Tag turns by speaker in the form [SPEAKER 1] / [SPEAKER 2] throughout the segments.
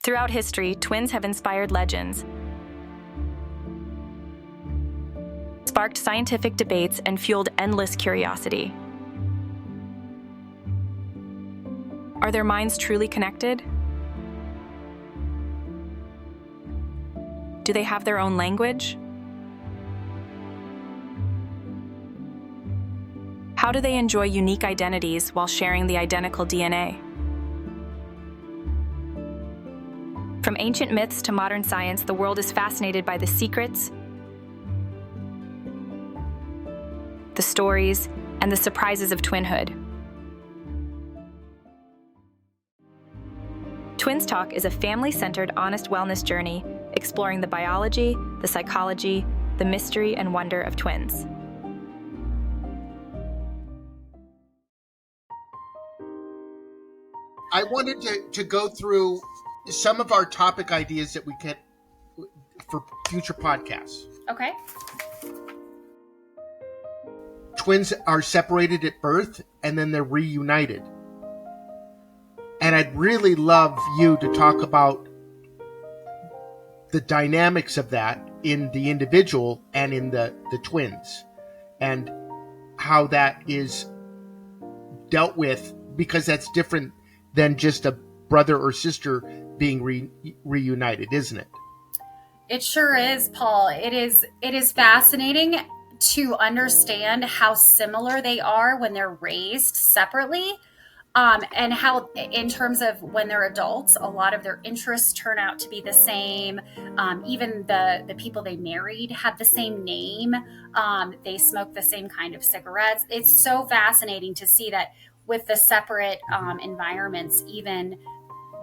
[SPEAKER 1] Throughout history, twins have inspired legends, sparked scientific debates, and fueled endless curiosity. Are their minds truly connected? Do they have their own language? How do they enjoy unique identities while sharing the identical DNA? From ancient myths to modern science, the world is fascinated by the secrets, the stories, and the surprises of twinhood. TwinsTalk is a family-centered, honest wellness journey exploring the biology, the psychology, the mystery, and wonder of twins.
[SPEAKER 2] I wanted to go through some of our topic ideas that we get for future podcasts.
[SPEAKER 3] Okay.
[SPEAKER 2] Twins are separated at birth and then they're reunited. And I'd really love you to talk about the dynamics of that in the individual and in the twins, and how that is dealt with, because that's different than just a brother or sister being reunited, isn't it?
[SPEAKER 3] It sure is, Paul. It is fascinating to understand how similar they are when they're raised separately. And how, in terms of when they're adults, a lot of their interests turn out to be the same. Even the people they married had the same name. They smoke the same kind of cigarettes. It's so fascinating to see that with the separate environments, even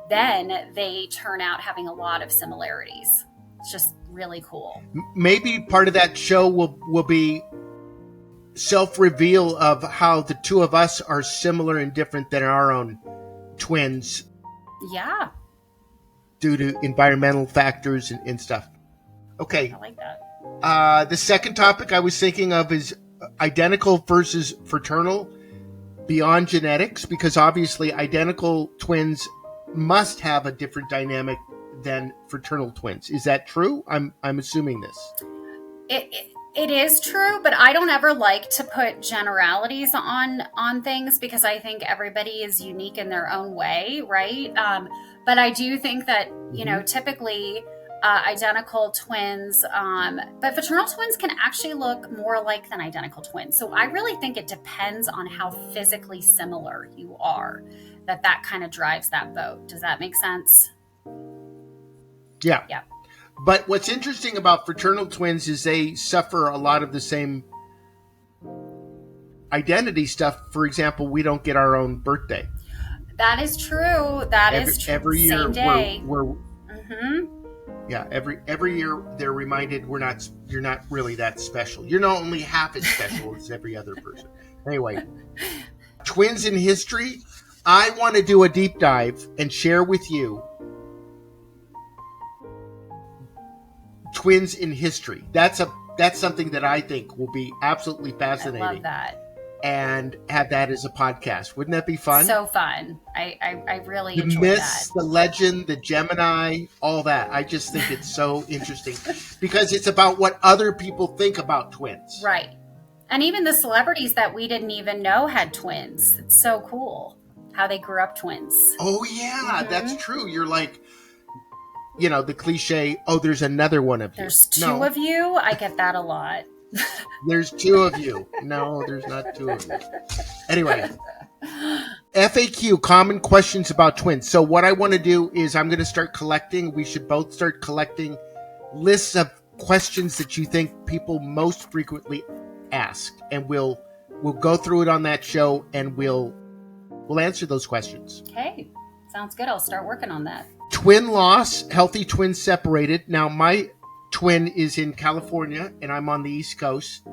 [SPEAKER 3] then, they turn out having a lot of similarities. It's just really cool.
[SPEAKER 2] Maybe part of that show will be self-reveal of how the two of us are similar and different than our own twins.
[SPEAKER 3] Yeah.
[SPEAKER 2] Due to environmental factors and stuff. Okay.
[SPEAKER 3] I like that.
[SPEAKER 2] The second topic I was thinking of is identical versus fraternal beyond genetics, because obviously identical twins must have a different dynamic than fraternal twins. Is that true? I'm assuming this.
[SPEAKER 3] It is true, but I don't ever like to put generalities on things, because I think everybody is unique in their own way, right? But I do think that, typically identical twins, but fraternal twins can actually look more alike than identical twins. So I really think it depends on how physically similar you are, that kind of drives that vote. Does that make sense?
[SPEAKER 2] Yeah.
[SPEAKER 3] Yeah.
[SPEAKER 2] But what's interesting about fraternal twins is they suffer a lot of the same identity stuff. For example, we don't get our own birthday.
[SPEAKER 3] That is true. That is true.
[SPEAKER 2] Every year,
[SPEAKER 3] same day.
[SPEAKER 2] we're yeah. Every year they're reminded you're not really that special. You're not only half as special as every other person. Anyway, twins in history. I want to do a deep dive and share with you twins in history. That's something that I think will be absolutely fascinating.
[SPEAKER 3] I love that.
[SPEAKER 2] And have that as a podcast. Wouldn't that be fun?
[SPEAKER 3] So fun. I really
[SPEAKER 2] the
[SPEAKER 3] enjoy
[SPEAKER 2] myths,
[SPEAKER 3] that.
[SPEAKER 2] The legend, the Gemini, all that. I just think it's so interesting because it's about what other people think about twins.
[SPEAKER 3] Right. And even the celebrities that we didn't even know had twins. It's so cool how they grew up twins.
[SPEAKER 2] Oh, yeah, That's true. You're like, the cliche, there's another one of you.
[SPEAKER 3] There's two of you? I get that a lot.
[SPEAKER 2] There's two of you. No, there's not two of you. Anyway, FAQ, common questions about twins. So what I want to do is I'm going to start collecting. We should both start collecting lists of questions that you think people most frequently ask. And we'll go through it on that show and we'll answer those questions.
[SPEAKER 3] Okay. Sounds good. I'll start working on that.
[SPEAKER 2] Twin loss, healthy twins separated. Now, my twin is in California, and I'm on the East Coast.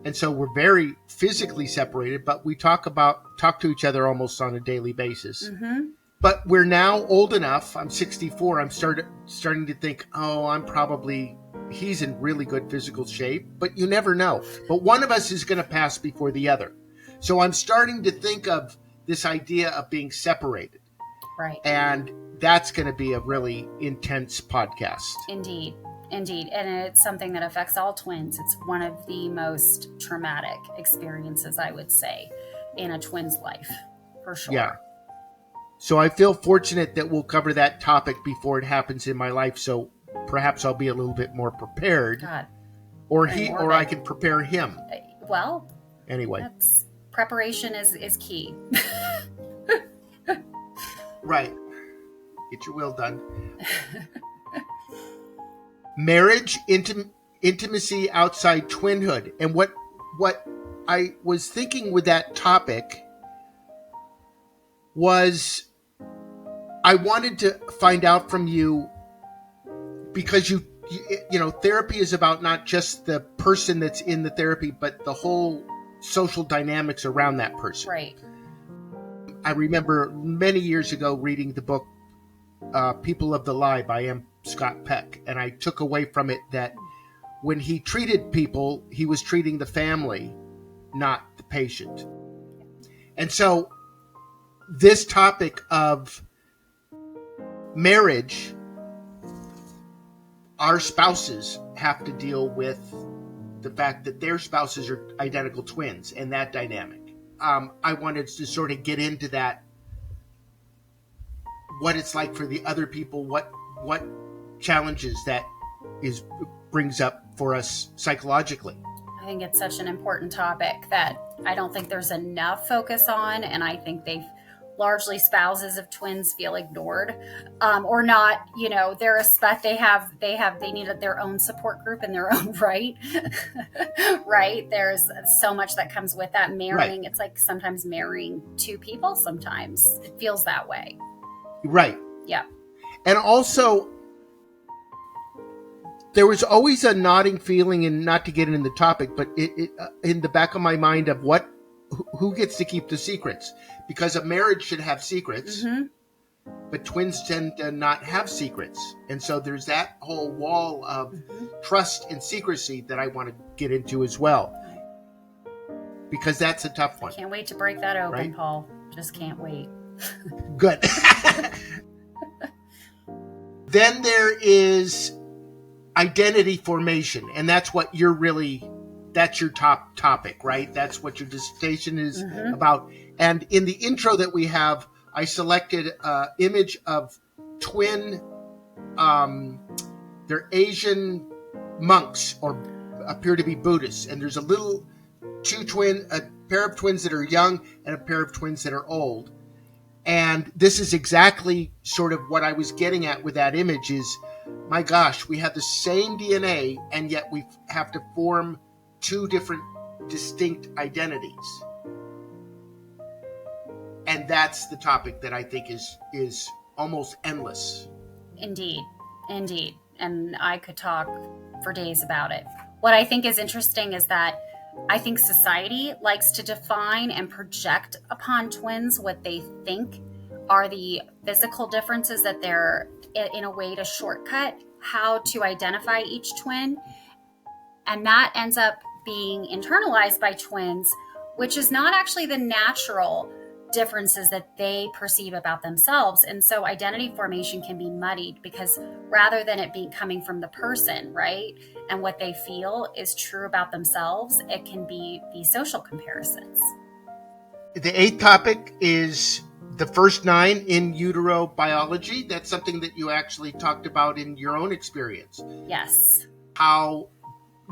[SPEAKER 2] And so we're very physically separated, but we talk to each other almost on a daily basis. Mm-hmm. But we're now old enough. I'm 64. I'm starting to think, he's in really good physical shape, but you never know. But one of us is going to pass before the other. So I'm starting to think of this idea of being separated.
[SPEAKER 3] Right.
[SPEAKER 2] And that's going to be a really intense podcast.
[SPEAKER 3] Indeed. And it's something that affects all twins. It's one of the most traumatic experiences, I would say, in a twin's life, for sure.
[SPEAKER 2] Yeah. So I feel fortunate that we'll cover that topic before it happens in my life. So perhaps I'll be a little bit more prepared.
[SPEAKER 3] God.
[SPEAKER 2] Or I can prepare him.
[SPEAKER 3] Well,
[SPEAKER 2] anyway,
[SPEAKER 3] preparation is key.
[SPEAKER 2] Right. Get your will done. Marriage, intimacy outside twinhood. And what I was thinking with that topic was I wanted to find out from you, because you know, therapy is about not just the person that's in the therapy, but the whole social dynamics around that person.
[SPEAKER 3] Right.
[SPEAKER 2] I remember many years ago reading the book People of the Lie by M. Scott Peck, and I took away from it that when he treated people, he was treating the family, not the patient. And so this topic of marriage, our spouses have to deal with the fact that their spouses are identical twins and that dynamic. I wanted to sort of get into that, what it's like for the other people, what challenges that brings up for us psychologically.
[SPEAKER 3] I think it's such an important topic that I don't think there's enough focus on, and I think largely spouses of twins feel ignored, or not. You know, they need their own support group in their own right. Right? There's so much that comes with that marrying. Right. It's like sometimes marrying two people. Sometimes it feels that way.
[SPEAKER 2] Right.
[SPEAKER 3] Yeah.
[SPEAKER 2] And also, there was always a nodding feeling, and not to get into the topic, but it in the back of my mind of who gets to keep the secrets, because a marriage should have secrets, but twins tend to not have secrets. And so there's that whole wall of trust and secrecy that I want to get into as well, because that's a tough one.
[SPEAKER 3] Can't wait to break that open,
[SPEAKER 2] right?
[SPEAKER 3] Paul. Just can't wait.
[SPEAKER 2] Good. Then there is identity formation, and that's what that's your top topic, right? That's what your dissertation is about. And in the intro that we have, I selected an image of twin, they're Asian monks, or appear to be Buddhists. And there's a pair of twins that are young and a pair of twins that are old. And this is exactly sort of what I was getting at with that image is, my gosh, we have the same DNA, and yet we have to form two different distinct identities. And that's the topic that I think is almost endless.
[SPEAKER 3] Indeed. And I could talk for days about it. What I think is interesting is that I think society likes to define and project upon twins what they think are the physical differences, that they're in a way to shortcut how to identify each twin. And that ends up being internalized by twins, which is not actually the natural differences that they perceive about themselves. And so identity formation can be muddied, because rather than it being coming from the person, right, and what they feel is true about themselves, it can be these social comparisons.
[SPEAKER 2] The eighth topic is the first 9 in utero biology. That's something that you actually talked about in your own experience.
[SPEAKER 3] Yes.
[SPEAKER 2] How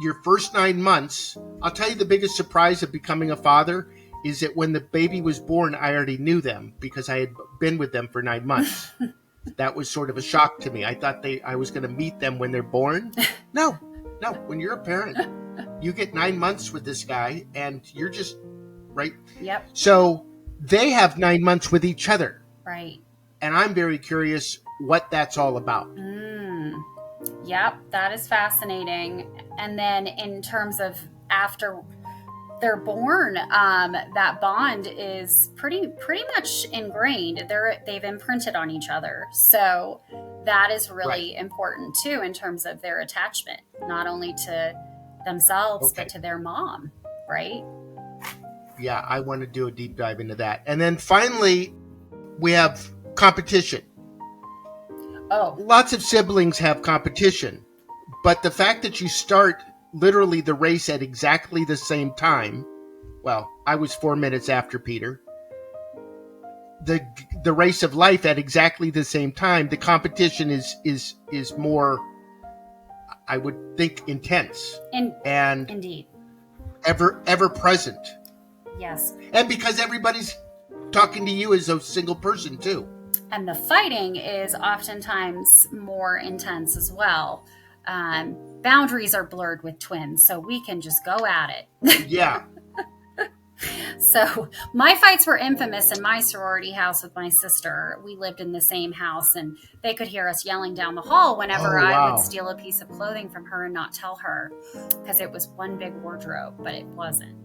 [SPEAKER 2] your first 9 months, I'll tell you, the biggest surprise of becoming a father is that when the baby was born, I already knew them because I had been with them for 9 months. That was sort of a shock to me. I thought I was going to meet them when they're born. No. When you're a parent, you get 9 months with this guy, and you're just, right?
[SPEAKER 3] Yep.
[SPEAKER 2] So they have 9 months with each other.
[SPEAKER 3] Right.
[SPEAKER 2] And I'm very curious what that's all about.
[SPEAKER 3] Yep, that is fascinating. And then in terms of after they're born, that bond is pretty much ingrained. They've imprinted on each other. So that is really important too, in terms of their attachment, not only to themselves, but to their mom, right?
[SPEAKER 2] Yeah, I want to do a deep dive into that. And then finally, we have competition.
[SPEAKER 3] Oh,
[SPEAKER 2] Lots of siblings have competition, but the fact that you start literally the race at exactly the same time, well, I was 4 minutes after Peter. The race of life at exactly the same time, the competition is more, I would think, intense and
[SPEAKER 3] indeed.
[SPEAKER 2] ever present.
[SPEAKER 3] Yes.
[SPEAKER 2] And because everybody's talking to you as a single person too.
[SPEAKER 3] And the fighting is oftentimes more intense as well. Boundaries are blurred with twins, so we can just go at it.
[SPEAKER 2] Yeah.
[SPEAKER 3] So my fights were infamous in my sorority house with my sister. We lived in the same house, and they could hear us yelling down the hall whenever I would steal a piece of clothing from her and not tell her, because it was one big wardrobe, but it wasn't.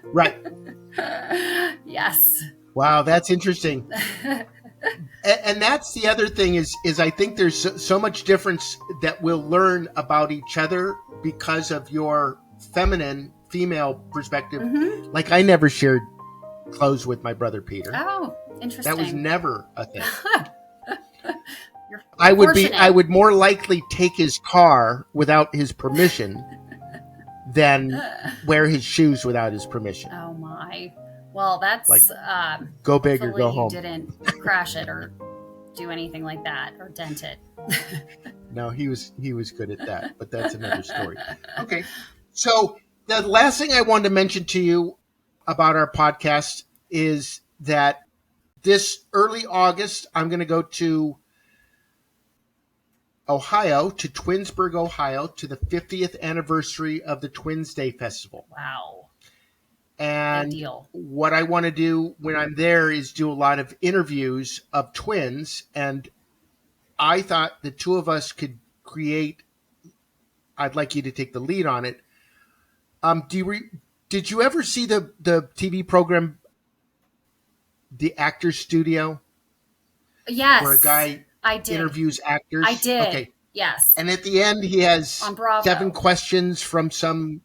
[SPEAKER 2] Right.
[SPEAKER 3] Yes.
[SPEAKER 2] Wow, that's interesting. And that's the other thing is I think there's so much difference that we'll learn about each other because of your female perspective.
[SPEAKER 3] Mm-hmm.
[SPEAKER 2] Like I never shared clothes with my brother Peter.
[SPEAKER 3] Oh, interesting.
[SPEAKER 2] That was never a thing.
[SPEAKER 3] You're
[SPEAKER 2] I
[SPEAKER 3] fortunate.
[SPEAKER 2] would more likely take his car without his permission than wear his shoes without his permission.
[SPEAKER 3] Oh my. Well, that's
[SPEAKER 2] Like, go big or
[SPEAKER 3] hopefully
[SPEAKER 2] go
[SPEAKER 3] you
[SPEAKER 2] home.
[SPEAKER 3] didn't crash it or do anything like that or dent it.
[SPEAKER 2] No, he was good at that, but that's another story. Okay. So the last thing I wanted to mention to you about our podcast is that this early August, I'm going to go to Ohio, to Twinsburg, Ohio, to the 50th anniversary of the Twins Day Festival.
[SPEAKER 3] Wow.
[SPEAKER 2] And
[SPEAKER 3] Big deal.
[SPEAKER 2] what I want to do when I'm there is do a lot of interviews of twins. And I thought the two of us could create, I'd like you to take the lead on it. Did you ever see the TV program, The Actors Studio?
[SPEAKER 3] Yes.
[SPEAKER 2] Where a guy
[SPEAKER 3] I did.
[SPEAKER 2] interviews actors?
[SPEAKER 3] I did.
[SPEAKER 2] Okay.
[SPEAKER 3] Yes.
[SPEAKER 2] And at the end, he has
[SPEAKER 3] On Bravo.
[SPEAKER 2] 7 questions from some.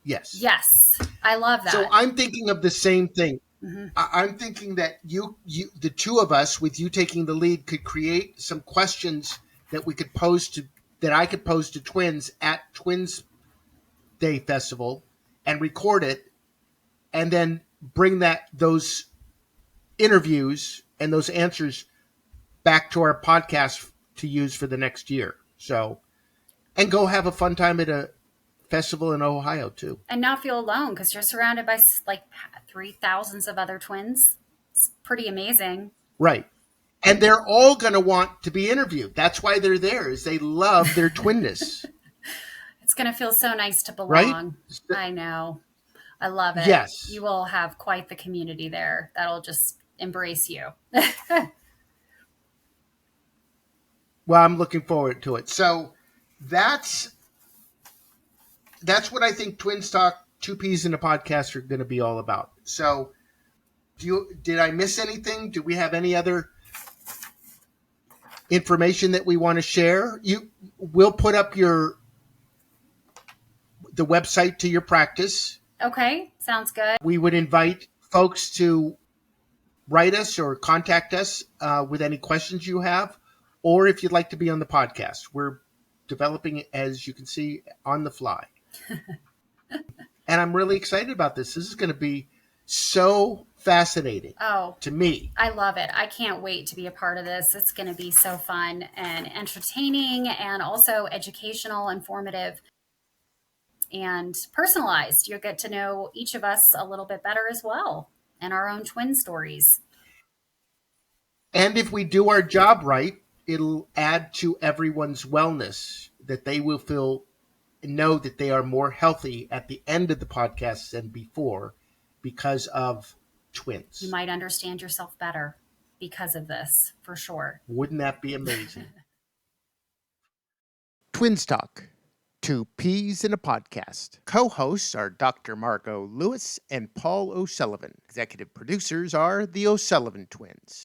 [SPEAKER 2] Yes.
[SPEAKER 3] Yes. I love that.
[SPEAKER 2] So I'm thinking of the same thing.
[SPEAKER 3] Mm-hmm.
[SPEAKER 2] I'm thinking that you, the two of us, with you taking the lead, could create some questions that we could that I could pose to twins at Twins Day Festival and record it, and then bring those interviews and those answers back to our podcast to use for the next year. So, and go have a fun time at a festival in Ohio too.
[SPEAKER 3] And not feel alone because you're surrounded by like 3,000 of other twins. It's pretty amazing.
[SPEAKER 2] Right. And they're all going to want to be interviewed. That's why they're there, is they love their twinness.
[SPEAKER 3] It's going to feel so nice to belong.
[SPEAKER 2] Right?
[SPEAKER 3] I know. I love it.
[SPEAKER 2] Yes.
[SPEAKER 3] You will have quite the community there that'll just embrace you.
[SPEAKER 2] Well, I'm looking forward to it. So that's what I think TwinsTalk, 2 Peas in a Podcast, are going to be all about. So did I miss anything? Do we have any other information that we want to share? We'll put up the website to your practice.
[SPEAKER 3] Okay. Sounds good.
[SPEAKER 2] We would invite folks to write us or contact us with any questions you have, or if you'd like to be on the podcast. We're developing it, as you can see, on the fly. And I'm really excited about this. This is going to be so fascinating to me.
[SPEAKER 3] I love it. I can't wait to be a part of this. It's going to be so fun and entertaining and also educational, informative, and personalized. You'll get to know each of us a little bit better as well and our own twin stories.
[SPEAKER 2] And if we do our job right, it'll add to everyone's wellness, that they will know that they are more healthy at the end of the podcast than before because of twins.
[SPEAKER 3] You might understand yourself better because of this, for sure.
[SPEAKER 2] Wouldn't that be amazing? TwinsTalk, 2 Peas in a Podcast. Co-hosts are Dr. Margot Lewis and Paul O'Sullivan. Executive producers are the O'Sullivan twins.